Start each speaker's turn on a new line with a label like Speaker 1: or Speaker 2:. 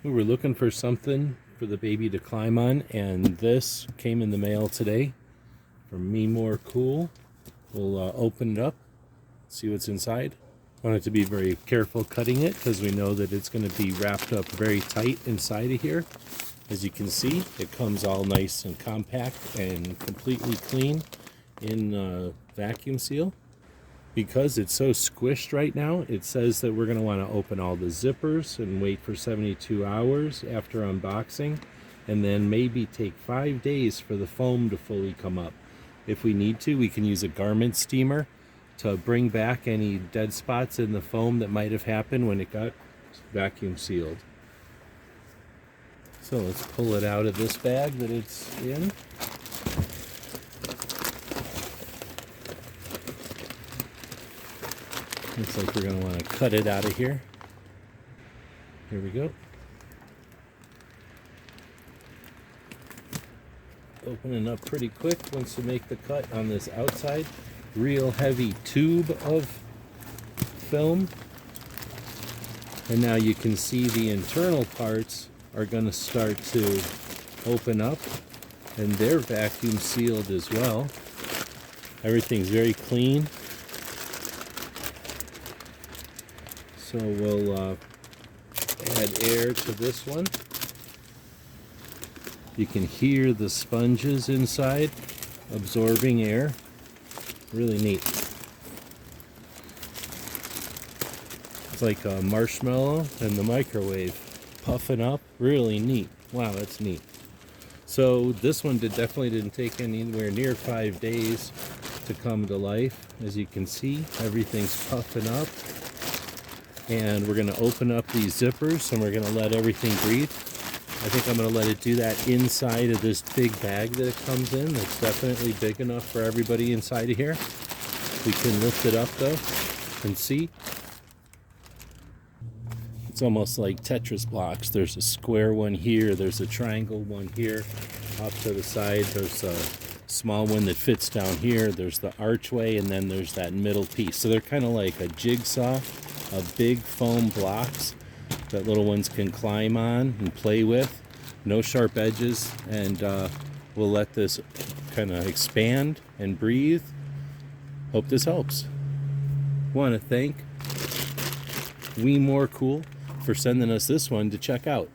Speaker 1: We were looking for something for the baby to climb on, and this came in the mail today from Me More Cool. We'll open it up, see what's inside. Wanted to be very careful cutting it because we know that it's going to be wrapped up very tight inside of here. As you can see, it comes all nice and compact and completely clean in vacuum seal. Because it's so squished right now, it says that we're going to want to open all the zippers and wait for 72 hours after unboxing, and then maybe take 5 days for the foam to fully come up. If we need to, we can use a garment steamer to bring back any dead spots in the foam that might have happened when it got vacuum sealed. So let's pull it out of this bag that it's in. Looks like we're going to want to cut it out of here. Here we go. Opening up pretty quick once you make the cut on this outside. Real heavy tube of film. And now you can see the internal parts are going to start to open up. And they're vacuum sealed as well. Everything's very clean. So we'll add air to this one. You can hear the sponges inside absorbing air. Really neat. It's like a marshmallow in the microwave puffing up. Really neat. Wow, that's neat. So this one definitely didn't take anywhere near 5 days to come to life. As you can see, everything's puffing up. And we're going to open up these zippers and we're going to let everything breathe. I think I'm going to let it do that inside of this big bag that it comes in. That's definitely big enough for everybody inside of here. We can lift it up though and see. It's almost like Tetris blocks. There's a square one here. There's a triangle one here. Off to the side, there's a small one that fits down here. There's the archway, and then there's that middle piece. So they're kind of like a jigsaw of big foam blocks that little ones can climb on and play with. No sharp edges, and we'll let this kind of expand and breathe. Hope this helps. Want to thank We More Cool for sending us this one to check out.